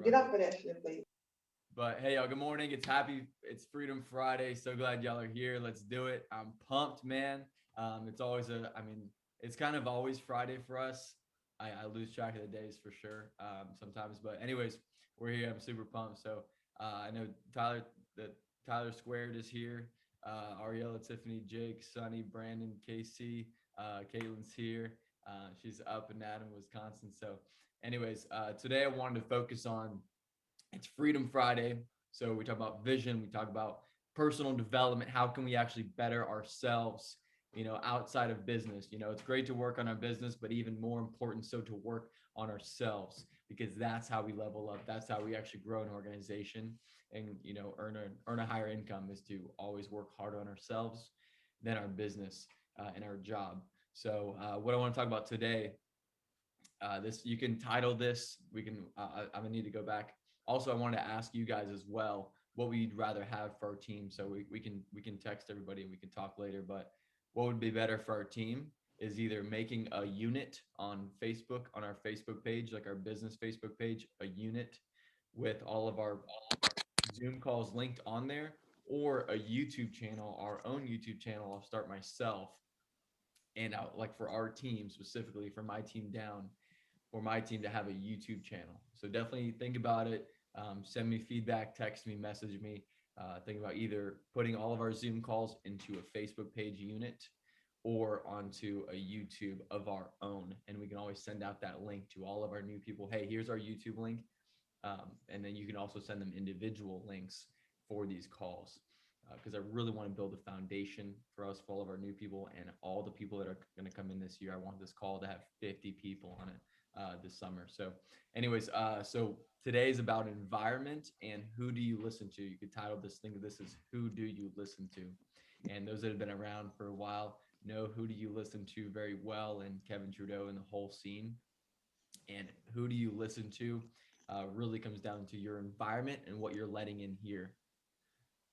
Get up for that shit, please. But hey, y'all, good morning. It's Freedom Friday. So glad y'all are here. Let's do it. I'm pumped, man. It's always it's kind of always Friday for us. I lose track of the days for sure sometimes. But anyways, we're here. I'm super pumped. So I know Tyler Squared is here. Ariella, Tiffany, Jake, Sonny, Brandon, Casey, Caitlin's here. She's up in Adam, Wisconsin. So anyways, today I wanted to focus on it's Freedom Friday. So we talk about vision, we talk about personal development. How can we actually better ourselves, outside of business? It's great to work on our business, but even more important, so to work on ourselves because that's how we level up. That's how we actually grow an organization and, earn a higher income is to always work harder on ourselves than our business and our job. So what I want to talk about today this you can title this. We can. I'm gonna need to go back. Also, I wanted to ask you guys as well what we'd rather have for our team. So we can text everybody and we can talk later. But what would be better for our team is either making a unit on Facebook on our Facebook page, like our business Facebook page, a unit with all of our Zoom calls linked on there, or a YouTube channel, our own YouTube channel. I'll start myself and out like for our team specifically for my team down for my team to have a YouTube channel. So definitely think about it. Send me feedback, text me, message me. Think about either putting all of our Zoom calls into a Facebook page unit or onto a YouTube of our own. And we can always send out that link to all of our new people. Hey, here's our YouTube link. And then you can also send them individual links for these calls because I really want to build a foundation for us, for all of our new people and all the people that are going to come in this year. I want this call to have 50 people on it this summer. So, anyways, so today is about environment and who do you listen to? You could title this thing. This is who do you listen to? And those that have been around for a while know who do you listen to very well, and Kevin Trudeau and the whole scene. And who do you listen to really comes down to your environment and what you're letting in here.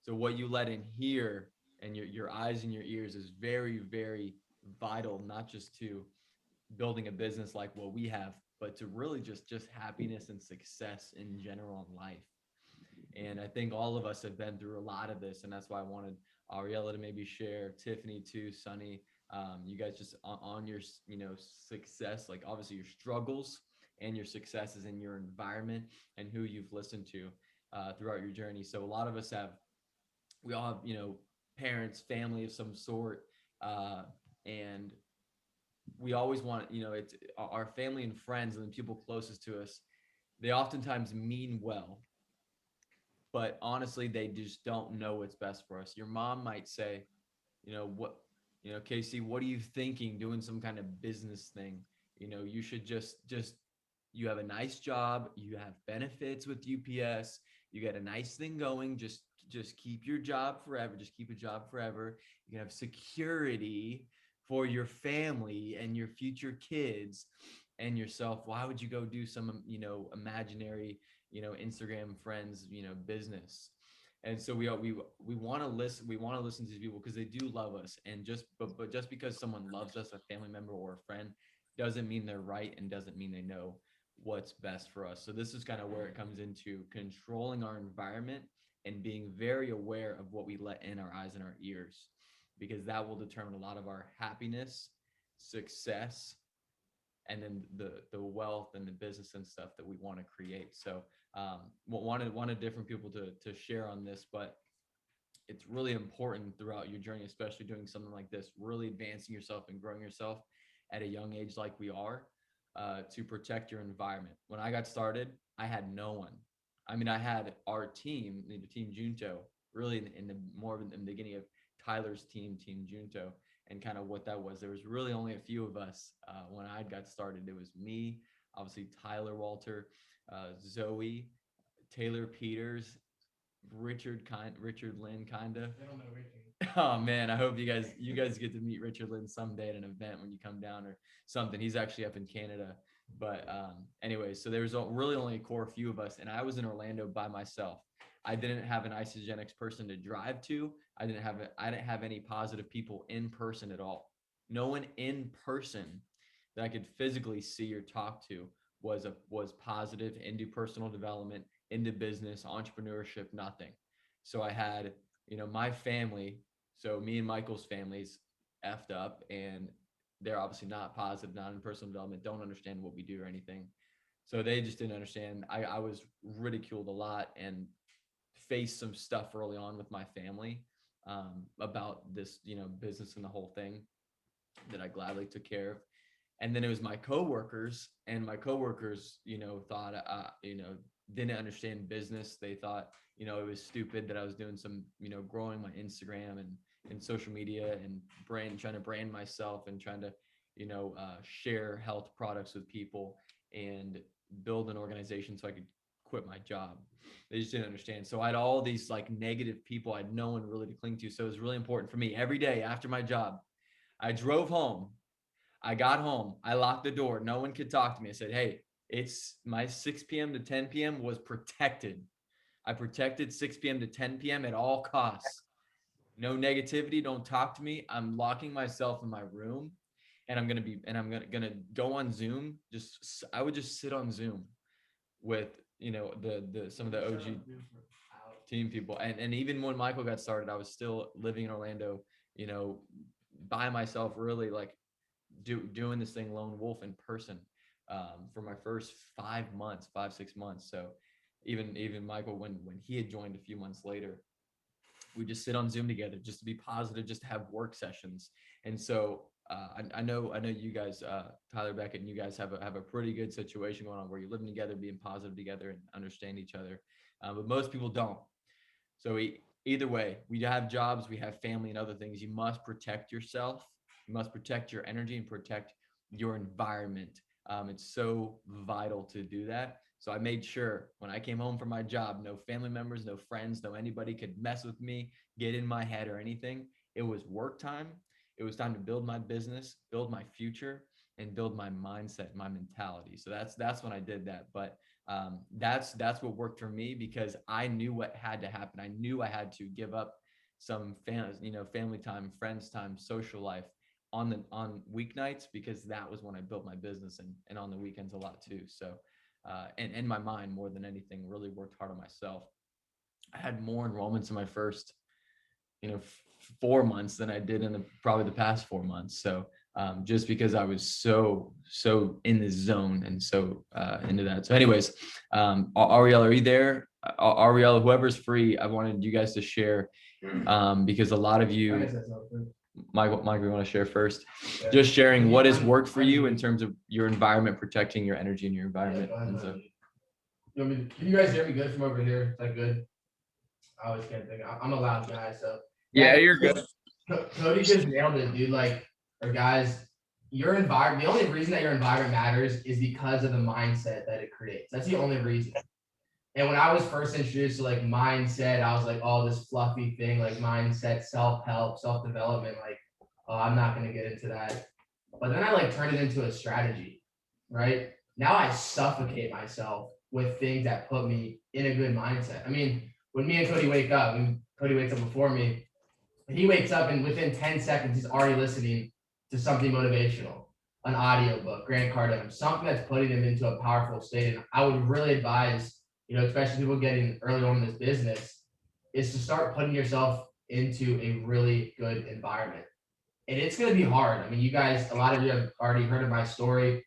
So what you let in here and your eyes and your ears is very, very vital, not just to building a business like what we have, but to really just happiness and success in general in life. And I think all of us have been through a lot of this, and that's why I wanted Ariella to maybe share, Tiffany too, Sunny, you guys just on your success, like obviously your struggles and your successes in your environment and who you've listened to throughout your journey. So a lot of us we all have parents, family of some sort, and we always want it's our family and friends and the people closest to us. They oftentimes mean well, but honestly they just don't know what's best for us. Your mom might say, what, Casey, what are you thinking doing some kind of business thing? You should just you have a nice job, you have benefits with UPS, you got a nice thing going, just keep your job forever, just keep a job forever. You can have security for your family and your future kids and yourself. Why would you go do some imaginary Instagram friends business? And so we want to listen to these people because they do love us. And but just because someone loves us, a family member or a friend, doesn't mean they're right and doesn't mean they know what's best for us. So this is kind of where it comes into controlling our environment and being very aware of what we let in our eyes and our ears, because that will determine a lot of our happiness, success, and then the wealth and the business and stuff that we want to create. So wanted different people to share on this, but it's really important throughout your journey, especially doing something like this, really advancing yourself and growing yourself at a young age like we are, to protect your environment. When I got started, I had no one. I mean, I had our team, the team Junto, really in the more in the beginning of Tyler's team Junto, and kind of what that was. There was really only a few of us when I got started. It was me, obviously Tyler Walter, Zoe, Taylor Peters, Richard Lynn, kinda. I don't know Richard. Oh man, I hope you guys get to meet Richard Lynn someday at an event when you come down or something. He's actually up in Canada. But anyway, so there was really only a core few of us, and I was in Orlando by myself. I didn't have an Isagenix person to drive to. I didn't have any positive people in person at all. No one in person that I could physically see or talk to was positive into personal development, into business, entrepreneurship, nothing. So I had, my family, so me and Michael's families effed up, and they're obviously not positive, not in personal development, don't understand what we do or anything. So they just didn't understand. I was ridiculed a lot and faced some stuff early on with my family, about this, business and the whole thing that I gladly took care of. And then it was my coworkers, and my coworkers, thought, didn't understand business. They thought, it was stupid that I was doing some, growing my Instagram and social media and trying to brand myself and trying to, share health products with people and build an organization so I could quit my job. They just didn't understand. So I had all these like negative people. I had no one really to cling to. So it was really important for me every day after my job. I drove home. I got home. I locked the door. No one could talk to me. I said, hey, it's my 6 p.m. to 10 p.m. was protected. I protected 6 p.m. to 10 p.m. at all costs. No negativity. Don't talk to me. I'm locking myself in my room, and I'm gonna go on Zoom. I would just sit on Zoom with, the some of the OG team people. And even when Michael got started, I was still living in Orlando, by myself, really like doing this thing lone wolf in person, for my first 5, 6 months. So even Michael, when he had joined a few months later, we just sit on Zoom together just to be positive, just to have work sessions. And so I know you guys, Tyler, Beckett, and you guys have a pretty good situation going on where you're living together, being positive together, and understand each other. But most people don't. So either way, we have jobs, we have family, and other things. You must protect yourself. You must protect your energy and protect your environment. It's so vital to do that. So I made sure when I came home from my job, no family members, no friends, no anybody could mess with me, get in my head or anything. It was work time. It was time to build my business, build my future, and build my mindset, my mentality. So that's when I did that. But that's what worked for me, because I knew what had to happen. I knew I had to give up some family time, friends time, social life on weeknights, because that was when I built my business, and on the weekends a lot too. So and my mind, more than anything, really worked hard on myself. I had more enrollments in my first 4 months than I did in probably the past 4 months. So just because I was so in the zone and so into that. So anyways, Ariel, are you there? Ariel, whoever's free, I wanted you guys to share, because a lot of you, Michael, you want to share first? Yeah. Just sharing what has worked for you in terms of your environment, protecting your energy and your environment. Yeah, can you guys hear me good from over here? Is that good? I always can't think. I'm a loud guy, so yeah, you're good. Cody just nailed it, dude. Like, or guys, your environment. The only reason that your environment matters is because of the mindset that it creates. That's the only reason. And when I was first introduced to like mindset, I was like, oh, this fluffy thing, like mindset, self-help, self-development, like, oh, I'm not going to get into that. But then I like turned it into a strategy, right? Now I suffocate myself with things that put me in a good mindset. I mean, when me and Cody wake up, and Cody wakes up before me, he wakes up and within 10 seconds, he's already listening to something motivational, an audiobook, Grant Cardone, something that's putting him into a powerful state. And I would really advise, especially people getting early on in this business, is to start putting yourself into a really good environment. And it's going to be hard. I mean, you guys, a lot of you have already heard of my story.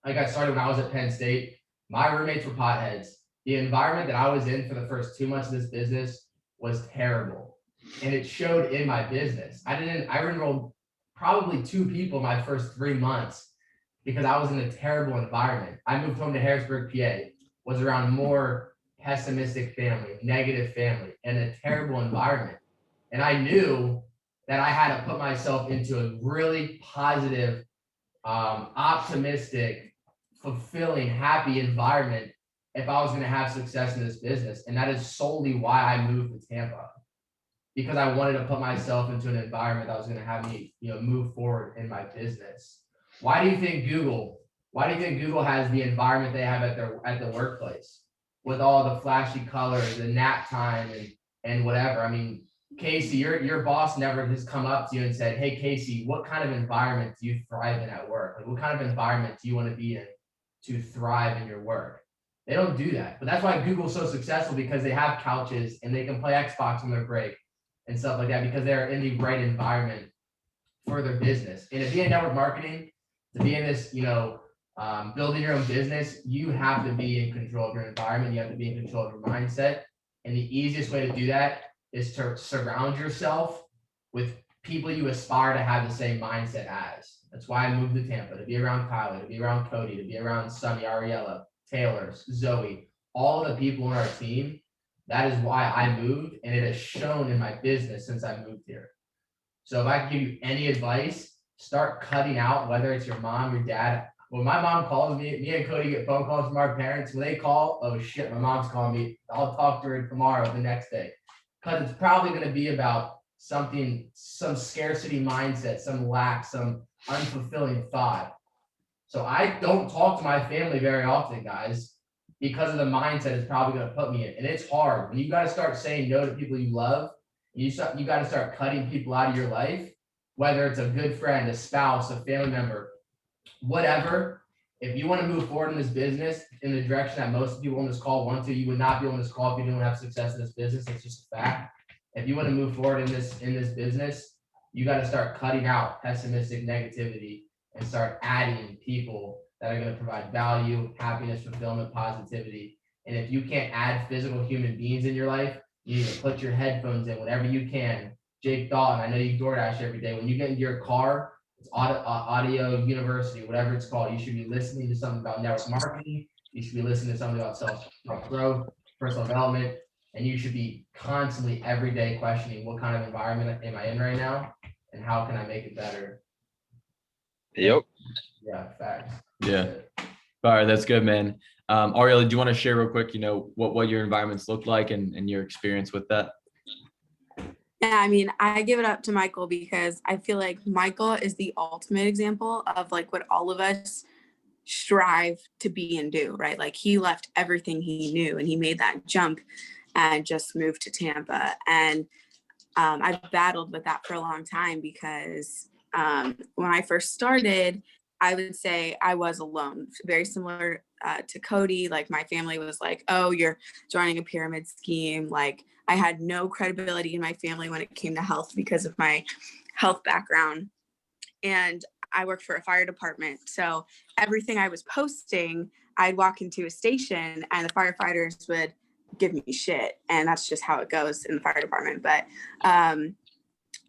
I got started when I was at Penn State. My roommates were potheads. The environment that I was in for the first 2 months of this business was terrible. And it showed in my business. I enrolled probably 2 people my first 3 months because I was in a terrible environment. I moved home to Harrisburg, PA, was around more pessimistic family, negative family, and a terrible environment. And I knew that I had to put myself into a really positive, optimistic, fulfilling, happy environment if I was going to have success in this business. And that is solely why I moved to Tampa, because I wanted to put myself into an environment that was going to have me, move forward in my business. Why do you think Google has the environment they have at the workplace with all the flashy colors and nap time and whatever? I mean, Casey, your boss never has come up to you and said, hey, Casey, what kind of environment do you thrive in at work? Like, what kind of environment do you want to be in? to thrive in your work. They don't do that. But that's why Google's so successful, because they have couches and they can play Xbox on their break and stuff like that, because they're in the right environment for their business. And to be in network marketing, to be in this, building your own business, you have to be in control of your environment. You have to be in control of your mindset. And the easiest way to do that is to surround yourself with people you aspire to have the same mindset as. That's why I moved to Tampa, to be around Kyler, to be around Cody, to be around Sunny, Ariella, Taylor, Zoe, all of the people on our team. That is why I moved, and it has shown in my business since I moved here. So if I can give you any advice, start cutting out, whether it's your mom, your dad. When my mom calls me and Cody get phone calls from our parents. When they call, oh shit, my mom's calling me. I'll talk to her tomorrow, the next day. Because it's probably going to be about something, some scarcity mindset, some lack, some unfulfilling thought. So I don't talk to my family very often, guys, because of the mindset it's probably going to put me in. And it's hard. When you got to start saying no to people you love, you got to start cutting people out of your life, whether it's a good friend, a spouse, a family member, whatever. If you want to move forward in this business in the direction that most people on this call want to, you would not be on this call if you don't have success in this business. It's just a fact. If you want to move forward in this business, you got to start cutting out pessimistic negativity and start adding people that are going to provide value, happiness, fulfillment, positivity. And if you can't add physical human beings in your life, you need to put your headphones in whenever you can. Jake Dalton, I know you DoorDash every day. When you get into your car, it's audio university, whatever it's called. You should be listening to something about network marketing. You should be listening to something about self-growth, personal development, and you should be constantly every day questioning, what kind of environment am I in right now, and how can I make it better? Yep. Yeah, facts. Yeah. All right, that's good, man. Ariella, do you want to share real quick, what your environments look like and your experience with that? Yeah, I mean, I give it up to Michael because I feel like Michael is the ultimate example of like what all of us strive to be and do, right? Like he left everything he knew and he made that jump and just moved to Tampa. And I've battled with that for a long time because when I first started, I would say I was alone, very similar to Cody. Like my family was like, oh, you're joining a pyramid scheme. Like I had no credibility in my family when it came to health because of my health background. And I worked for a fire department. So everything I was posting, I'd walk into a station and the firefighters would give me shit. And that's just how it goes in the fire department. But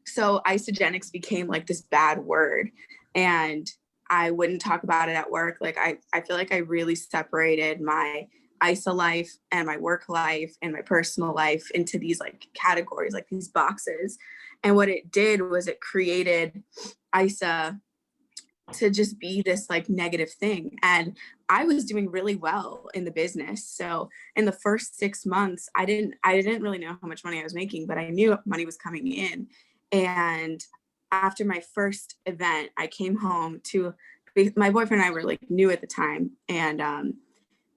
so Isagenix became like this bad word. And I wouldn't talk about it at work. Like I feel like I really separated my ISA life and my work life and my personal life into these like categories, like these boxes. And what it did was it created ISA to just be this like negative thing. And I was doing really well in the business. So in the first 6 months, I didn't really know how much money I was making, but I knew money was coming in. And after my first event, I came home to my boyfriend and I were like new at the time. And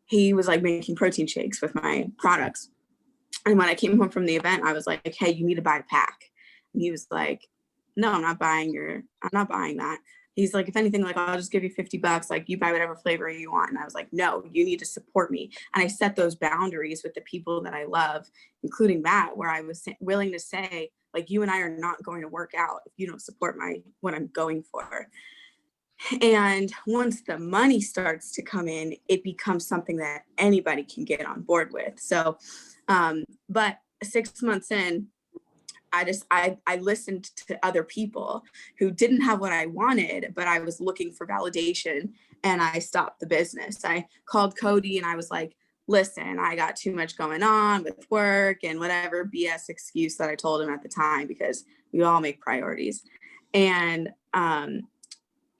he was like making protein shakes with my products. And when I came home from the event, I was like, hey, you need to buy a pack. And he was like, no, I'm not buying that. He's like, if anything, like, I'll just give you $50. Like you buy whatever flavor you want. And I was like, no, you need to support me. And I set those boundaries with the people that I love, including Matt, where I was willing to say, like, you and I are not going to work out if you don't support what I'm going for. And once the money starts to come in, it becomes something that anybody can get on board with. So, but 6 months in, I listened to other people who didn't have what I wanted, but I was looking for validation and I stopped the business. I called Cody and I was like, listen, I got too much going on with work and whatever BS excuse that I told him at the time, because we all make priorities. And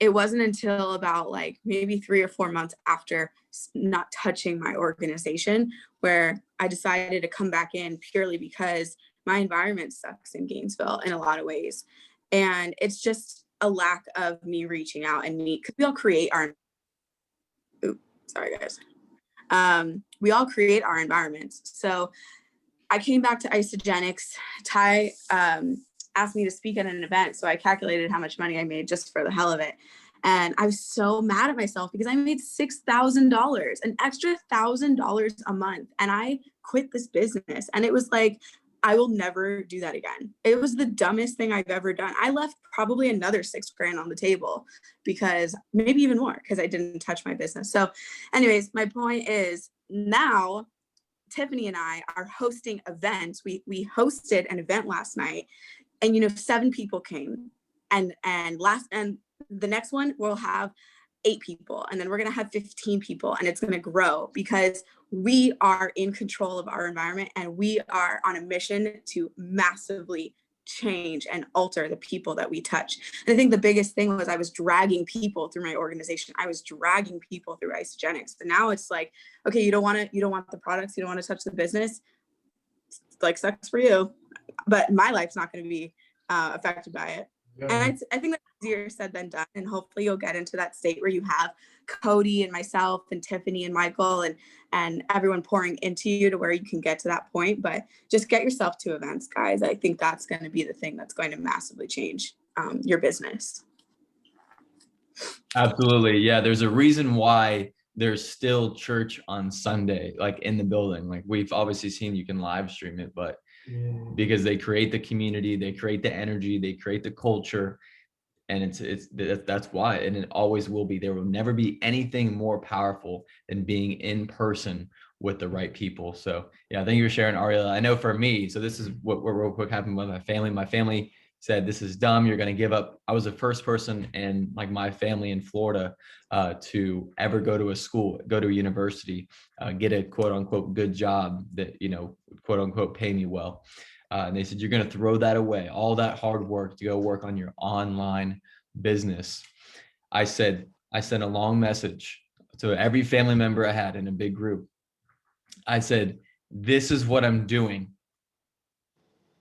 it wasn't until about like maybe 3 or 4 months after not touching my organization where I decided to come back in, purely because my environment sucks in Gainesville in a lot of ways. And it's just a lack of me reaching out and because we all create our, sorry guys. We all create our environments. So I came back to Isagenix. Ty asked me to speak at an event. So I calculated how much money I made just for the hell of it. And I was so mad at myself because I made $6,000, an extra $1,000 a month. And I quit this business. And it was like, I will never do that again. It was the dumbest thing I've ever done. I left probably another $6,000 on the table, because maybe even more, because I didn't touch my business. So anyways, my point is, now Tiffany and I are hosting events. We hosted an event last night, and 7 people came, and the next one we'll have 8 people, and then we're going to have 15 people, and it's going to grow because we are in control of our environment, and we are on a mission to massively change and alter the people that we touch. And I think the biggest thing was I was dragging people through my organization. I was dragging people through Isagenix. And now it's like, okay, you don't want the products, you don't want to touch the business. Like, sucks for you, but my life's not going to be affected by it. And I think that's easier said than done. And hopefully you'll get into that state where you have Cody and myself and Tiffany and Michael and everyone pouring into you to where you can get to that point. But just get yourself to events, guys. I think that's going to be the thing that's going to massively change your business. Absolutely. Yeah. There's a reason why there's still church on Sunday, like in the building. Like, we've obviously seen you can live stream it, but because they create the community, they create the energy, they create the culture, and that's why, and it always will be. There will never be anything more powerful than being in person with the right people. So yeah, thank you for sharing, Ariella. I know for me, so this is what real quick happened with my family. My family said, this is dumb, you're going to give up. I was the first person in like my family in Florida to ever go to a university, get a quote unquote good job that, quote unquote pay me well. And they said, you're going to throw that away, all that hard work to go work on your online business. I sent a long message to every family member I had in a big group. I said, this is what I'm doing.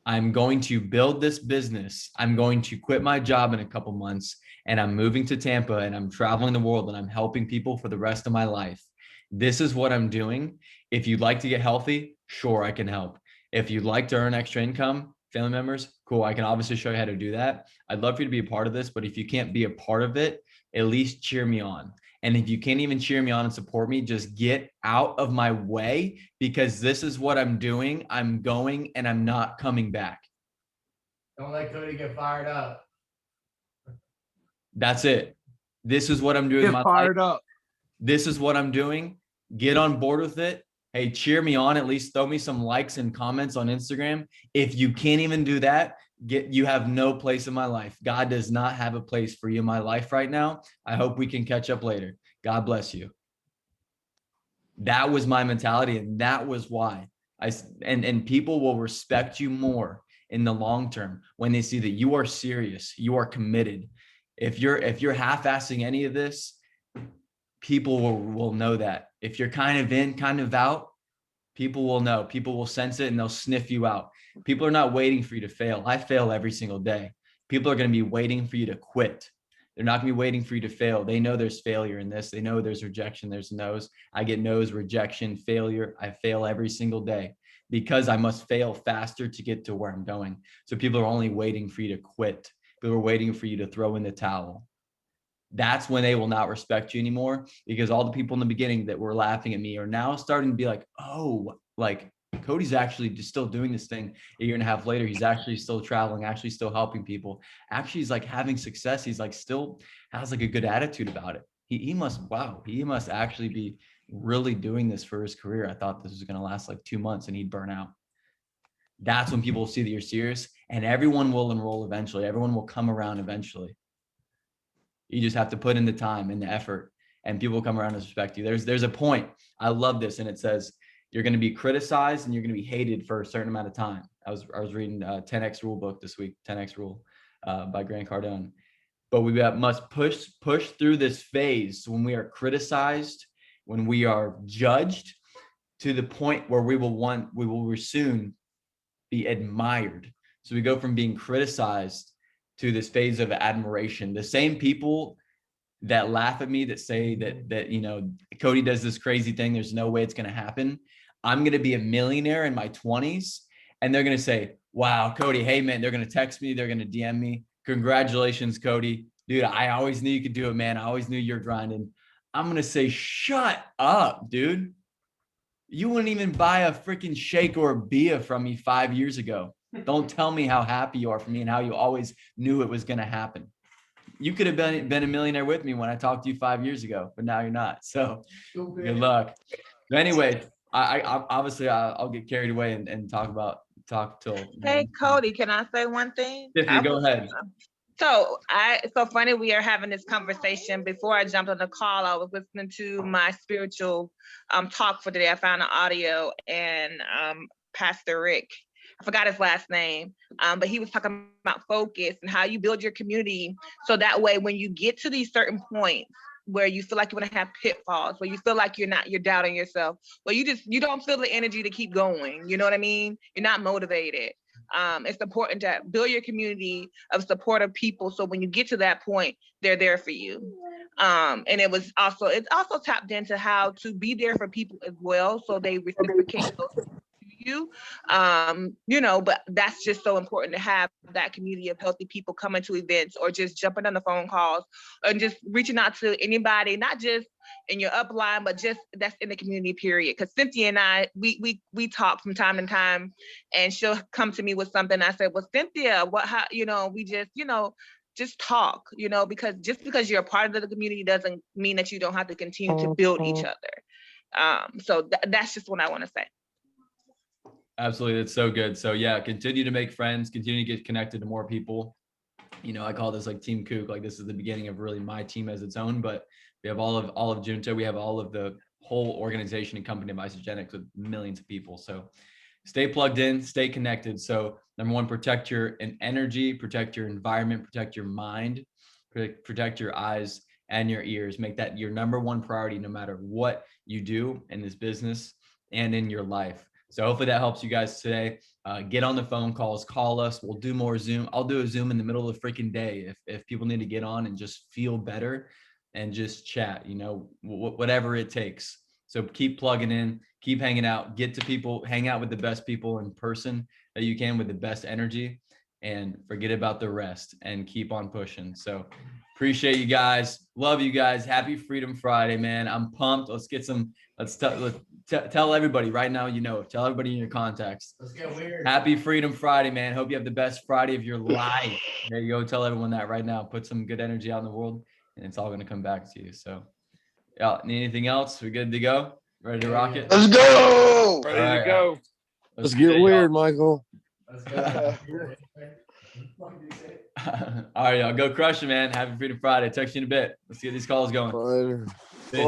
I'm going to build this business. I'm going to quit my job in a couple months, and I'm moving to Tampa, and I'm traveling the world, and I'm helping people for the rest of my life. This is what I'm doing. If you'd like to get healthy, sure, I can help. If you'd like to earn extra income, family members, cool. I can obviously show you how to do that. I'd love for you to be a part of this, but if you can't be a part of it, at least cheer me on. And if you can't even cheer me on and support me, just get out of my way, because this is what I'm doing. I'm going, and I'm not coming back. Don't let Cody get fired up. That's it. This is what I'm doing. Get fired up. This is what I'm doing. Get on board with it. Hey, cheer me on. At least throw me some likes and comments on Instagram. If you can't even do that, you have no place in my life. God does not have a place for you in my life right now. I hope we can catch up later. God bless you. That was my mentality, and that was why and people will respect you more in the long term when they see that you are serious, you are committed. If you're half-assing any of this, people will know that. If you're kind of in, kind of out, people will know. People will sense it, and they'll sniff you out. People are not waiting for you to fail. I fail every single day. People are going to be waiting for you to quit. They're not going to be waiting for you to fail. They know there's failure in this. They know there's rejection. There's no's. I get no's, rejection, failure. I fail every single day because I must fail faster to get to where I'm going. So people are only waiting for you to quit. People are waiting for you to throw in the towel. That's when they will not respect you anymore, because all the people in the beginning that were laughing at me are now starting to be like, oh, like Cody's actually just still doing this thing a year and a half later. He's actually still traveling, actually still helping people. Actually, he's like having success. He's like still has like a good attitude about it. He must actually be really doing this for his career. I thought this was going to last like 2 months and he'd burn out. That's when people will see that you're serious, and everyone will enroll eventually. Everyone will come around eventually. You just have to put in the time and the effort, and people will come around and respect you. There's a point. I love this. And it says, you're going to be criticized and you're going to be hated for a certain amount of time. I was reading 10X Rule book this week, 10X Rule by Grant Cardone. But we must push through this phase when we are criticized, when we are judged, to the point where we will soon be admired. So we go from being criticized to this phase of admiration. The same people that laugh at me, that say that Cody does this crazy thing, there's no way it's going to happen. I'm going to be a millionaire in my 20s, and they're going to say, wow, Cody, hey man, they're going to text me, they're going to DM me. Congratulations, Cody. dude, I always knew you could do it, man. I always knew you're grinding. I'm going to say, shut up, dude. You wouldn't even buy a freaking shake or a beer from me 5 years ago. Don't tell me how happy you are for me and how you always knew it was going to happen. You could have been a millionaire with me when I talked to you 5 years ago, but now you're not. So good luck. But anyway, I obviously I'll get carried away and talk till. Hey, Cody, can I say one thing? Tiffany, go ahead. So it's so funny we are having this conversation. Before I jumped on the call, I was listening to my spiritual talk for today. I found an audio and Pastor Rick, I forgot his last name, but he was talking about focus and how you build your community. So that way, when you get to these certain points where you feel like you're gonna have pitfalls, where you feel like you're doubting yourself, where you don't feel the energy to keep going. You know what I mean? You're not motivated. It's important to build your community of supportive people. So when you get to that point, they're there for you. And it's also tapped into how to be there for people as well. So they reciprocate those to you. But that's just so important to have that community of healthy people coming to events or just jumping on the phone calls and just reaching out to anybody, not just in your upline, but just that's in the community period. Because Cynthia and I, we talk from time to time, and she'll come to me with something. I said, well, Cynthia, we just talk, because just because you're a part of the community doesn't mean that you don't have to continue to build each other. So that's just what I want to say. Absolutely. That's so good. So yeah, continue to make friends, continue to get connected to more people. I call this like Team Kook. Like this is the beginning of really my team as its own, but we have all of Junto. We have all of the whole organization and company of Isagenix with millions of people. So stay plugged in, stay connected. So number one, protect your energy, protect your environment, protect your mind, protect your eyes and your ears. Make that your number one priority, no matter what you do in this business and in your life. So hopefully that helps you guys today. Get on the phone calls, call us. We'll do more Zoom. I'll do a Zoom in the middle of the freaking day if people need to get on and just feel better and just chat, whatever it takes. So keep plugging in, keep hanging out, get to people, hang out with the best people in person that you can with the best energy, and forget about the rest and keep on pushing. So appreciate you guys. Love you guys. Happy Freedom Friday, man. I'm pumped. Let's tell everybody right now, tell everybody in your contacts. Let's get weird. Happy Freedom Friday, man. Hope you have the best Friday of your life. There you go. Tell everyone that right now. Put some good energy out in the world, and it's all going to come back to you. So, yeah, need anything else? We good to go? Ready to rock it? Let's go. Ready to go. Let's get weird, Michael. Let's go. All right, y'all. Go crush it, man. Happy Freedom Friday. Text you in a bit. Let's get these calls going. Later. Peace.